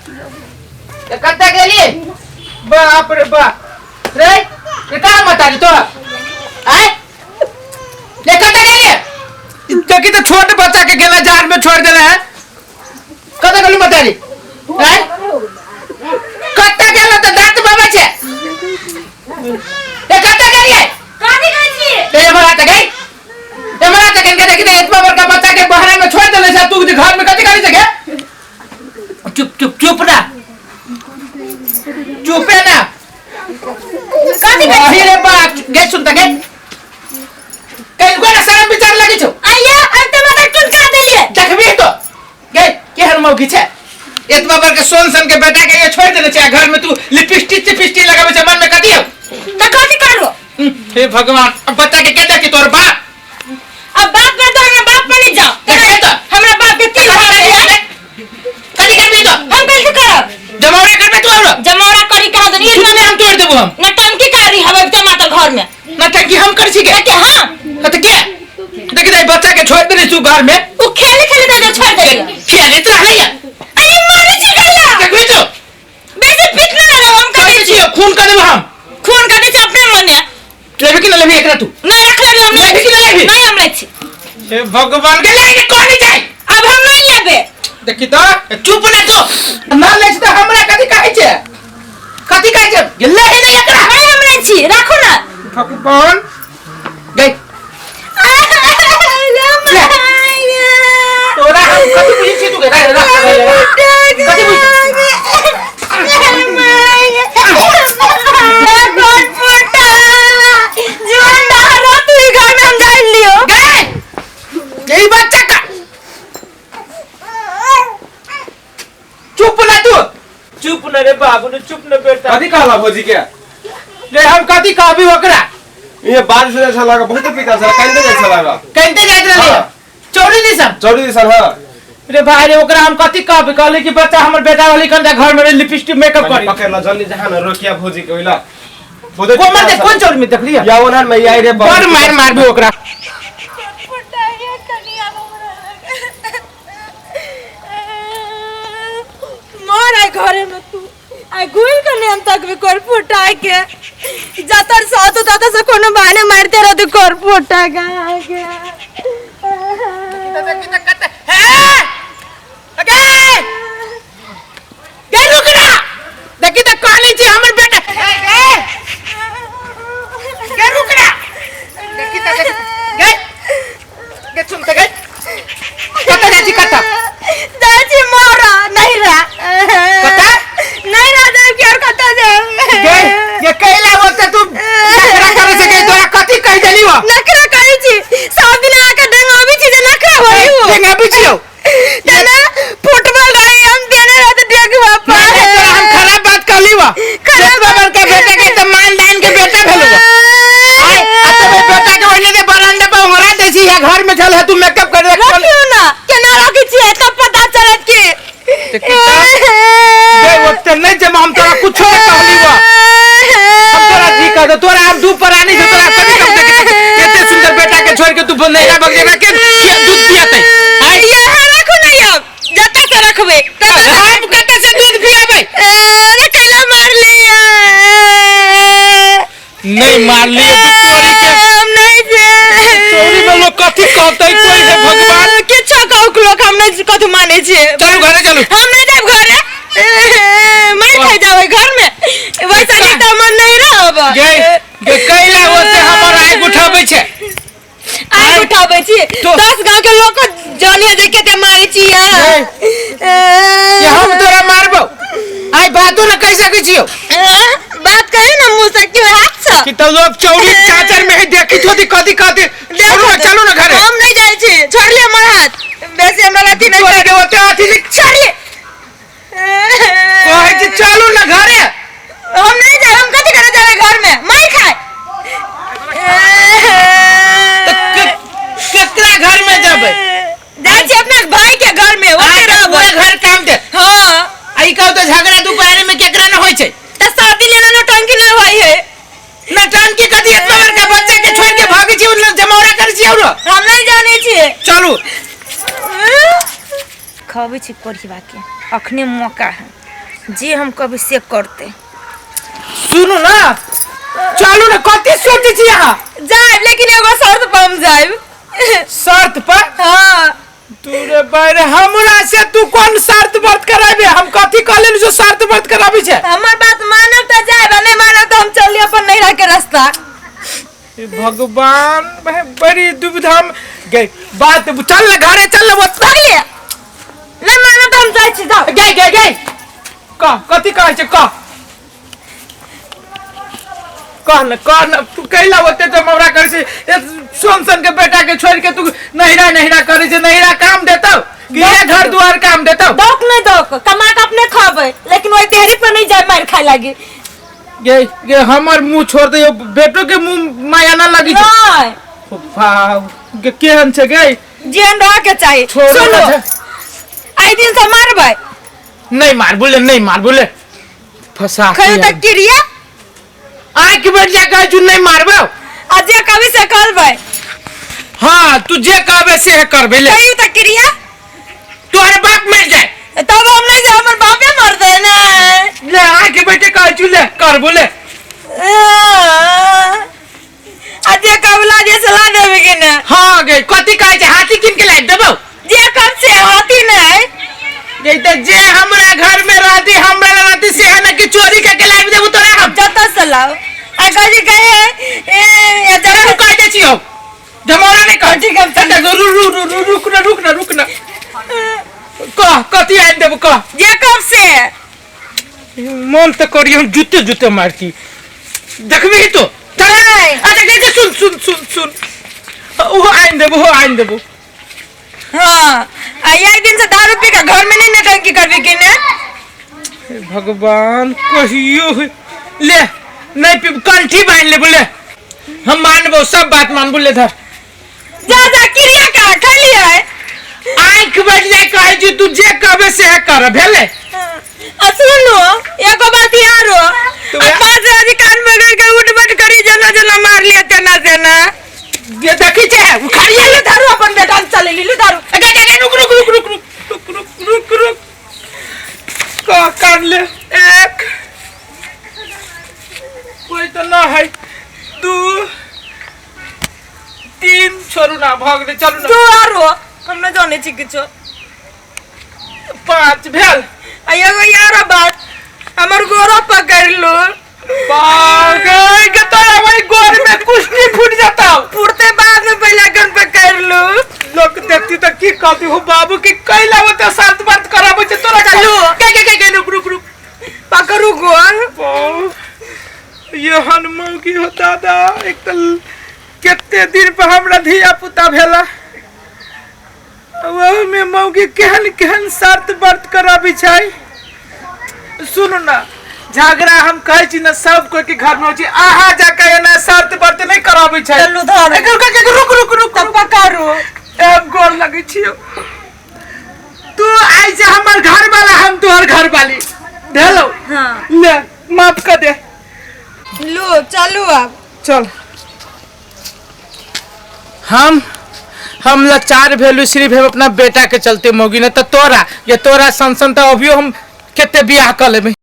कत्ता गेली बाप रे बाप रे ये का मतारी तो आय ये कत्ता गेली तो कि तो छोटे बच्चा के गेला जार में छोड़ देला है कत्ता गेली मतारी आय कत्ता गेला तो दांत बाबा छे ये कत्ता गेली कादी गई छी ये हमरा त गई हमरा त कन के देखि दे इतना बड़का बच्चा के बहरा में छोड़ देले से तू घर में कथि करी सके चुप चुप चुप ना चुप है ना कथि कही रे बाप गे सुन त गे कई गोरा शरम विचार लगी छौ आइया अब त मत टुन का देलिए देखबी तो गे केहन मौगी छे इतना बड़का सोन के बेटा के ये छोड़ देले छे घर में तू लिपस्टिक लगावे छे मन में कथि है त कथि करू हे भगवान अब बच्चा के कहता कि तोर बाप अब बाप में तो हमरा बाप बनी जाओ देखे तो हमरा बाप के तीन भाई है कथि करबी तो हम कैसे करब जमौरा करबे तू और जमौरा करी कहा दनी इतना हम तोड़ देबो हम नटंकी करी हवे तो माता घर में नटंकी हम कर छी के हां त के देखि दे बच्चा के छोड़ देले तू घर में उ खेले दे छोड़ दे खेले इतना है अरे मारे छी गला देखबी तो बेसी पिट ना रहो हम कहि छी खून कर देबो हम खून कर दे अपने मन है लेबे कि लेबे एकरा तू ना रख लेबे हम लेबे कि लेबे नहीं हम लै छी हे भगवान के लेके कोनी जाय अब हम नहीं लेबे देखि तो चुप ना तो ना ले त हमरा कथि कहै छै गेले ही नहीं एकरा नहीं हम लै छी राखो ना भगवान गई तोरा हम कथि बुझी छी तू के कथि बुझी यही बच्चा का चुप ना तू चुप न रे बाबू ने चुप न बेटा कथि कहला भौजी के रे हम कथि कहबी ओकरा ये बारिश से अच्छा लगा बहुत पिता से कहते जैसा लगा कहते जात रही चौड़ी दिसन हां रे भाई रे ओकरा हम कथि कहबी कहले कि बच्चा हमर बेटा वाली कंदा घर में लिपस्टिक मेकअप करी पकड़ ला जल्दी जहां न रोकिया भौजी के ओइला कोमर दे कौन चौड़ी में देख लिया या ओनर में आई रे बड़ मार मारबी ओकरा घरे में तू आई गुल करने हम तक भी कर फुटा के जतर सो तो तत से कोनो बहाने मारते रह तू कर फुटा के है अगे ये रुकना देखि त कहली छी हमर बेटा के रुकना देखि त गे सुन त गे कत जाची कत दाची मोरा नहीं रा कत नहीं रा देव के और कत दे गे ये कहला होते तू नखरा करे से के तोरा कथि कह देली हो नखरा करी छी सब दिन आके देंगा भी छी जे नखरा होई हो देंगा भी छी ना फुटबॉल गई हम देने रहते देख बापा हम खराब बात कहली हो खराब बात का बेटा के त मान दान के बेटा भेलो आय अत बेटा के ओने दे बरांडा पे हमरा देसी है घर में चल है तू मेकअप कर रख क्यों ना केना रखी छी तब पता चलत के बे ओते नहीं जब हम तोरा कुछ नहीं कहली हो हम तोरा जी कह दो तोरा अब दू परानी जो तोरा कभी कम देखे इतने सुंदर बेटा के छोड़ के तू बनेगा बगेगा के दूध पियाते आय यहां रखो नहीं अब जता से रखबे हम कते से दूध पियाबे अरे कैला मार लिया नहीं मार लिए तू चोरी के हम नहीं जे चोरी में लोग कथि कहतै कोई है भगवान किछो कहू लोग हम नहीं कथु माने छे चलो घरे चलो हम नहीं जाब घरे मार खाई जावे घर में वैसा ही त मन नहीं रहब गे कैला होते हमर आइ उठाबै छे आइ उठाबै छी 10 गांव के लोग को जानिए जे केते मारे छी ये हम तोरा मारबो आइ बातो न कह सकै छियो बात कही ना मुंह से क्यों हाथ से कि तो लोग चौड़ी चाचर में देखी थोड़ी कथि कहते चलो ना घरे हम नहीं जाय छी छोड़ ले हमर हाथ बेसी हमरा अथी नहीं करे होते अथी नहीं छोड़ ले कहै छी चलो ना घरे हम नहीं जाय हम कथि करे जावे घर में मार खाए केकरा घर में जाबै जाय छी अपना भाई के घर में ओते रहब ओए घर काम दे हां आई कहू तो झगड़ा दोपहर में केकरा न होय छै त शादी लेना नौटंकी न होई है नौटंकी कथि इतना बड़का बच्चा के छोड़ के भागे छी उन जमौरा कर छी और हम नहीं जाने छी चलू खबे छी पढ़िबा के अखने मौका है जी हम कभी से करते सुनो ना चलो ना कति सोची छी यहाँ जाए लेकिन एगो शर्त पर हम जाए शर्त पर हाँ तूरे बारे हमरा से तू कौन शर्त व्रत कराबे हम कथी कहले जो शर्त व्रत कराबी छे हमार बात मानब त जाए नहीं मानब तो हम चल अपन नैरा के रास्ता भगवान बड़ी दुविधा में गई बात चल ना घरे चल ना बस पहले नहीं मानब तो हम जाए छी जाओ गई कथी कहै छे कह न तू कैला होते तो हमरा करे छे सोन के बेटा के छोड़ के तू नहिरा करे छे नहिरा काम देतो कि ये घर द्वार काम देतो दोक नहीं दोक कमा के अपने खाबे लेकिन ओई देहरी पर नहीं जाए मार खाए लागी ये हमर मुंह छोड़ दे बेटो के मुंह माया ना लगी नहीं वाव केहन छे गई जीवन रह के चाहिए सुनो आई दिन से मारबे नहीं मार बोले फसा खयो तक क्रिया आंख बैठ जा कह तू नहीं मारबे अजे कभी से करबे हां तू जे कहबे से करबे ले खयो तक क्रिया तोरे बाप मर जाए तब हम नहीं जा हमर बापे मर दे ना ले आंख बैठे कह तू ले कर बोले अजे कबला जे सलाह देबे के ना हां गई कथी कहै छे हाथी किन के लाई देबो जे कर से हाथी नहीं ये तो जे हमरा घर में रहती हमरा रहती से है ना कि चोरी के लाई देबो तोरे हम जता सलाह आ गजी कहे ए जरा कह दे छियो जमाना नहीं कह ठीक है रुक ना कह कथी आइन देबो कह जे कब से मन तो करी हम जूते मारती देखबी तो अच्छा कहते सुन वो आइन देबो हाँ एक दिन से दारू पी के घर में नहीं नटंकी करबी कि ने भगवान कहियो ले नहीं पी कंठी बांध ले बोले हम मानबो सब बात मान बोले धर जा क्रिया का खाली है आंख बैठ जाए कहे जी तू जे कहबे से कर भेले सुनो एगो बात यारो पांच अधिकार में गए के उठबट करी जना मार लिया तेना तेना ये देखी छे खाली ले दारू अपन बेटा चले लीलू दारू रुक का कर ले एक कोई तो ना है 2 3 छोरू ना भाग ले चल ना तू आरो हम न जाने छी किछो 5 भेल एगो यारो बात हमर गोरो पकड़ लो पागल के तोरा भाई गोर में कुश्ती फूट जाता फूटते बाद में पहले गन पकड़ लो लोग देखती तो की कहती हो बाबू की कैला होते शांत बात कराबो छे तोरा चलो के रुक पकड़ू गोर ये हनुमान की हो दादा एक तो केते दिन पे हमरा धिया पुता भेला वो में मौगी केहन शर्त व्रत कराबी छै सुनो ना झगड़ा हम कहै छी ना सब कोई के घर में हो छी आहा जाके ना शर्त व्रत नहीं कराबी छै चलू धर रुक तब पकड़ू एक गोर लगे छियो तू आई से हमर घर वाला हम तोहर घर वाली भेलो हां ले माफ कर दे लो चलो अब चल हम लाचार भेलू सिर्फ हम अपना बेटा के चलते मोगी न तो तोरा संसन तो अभी हम केते बियाह कर लेबे।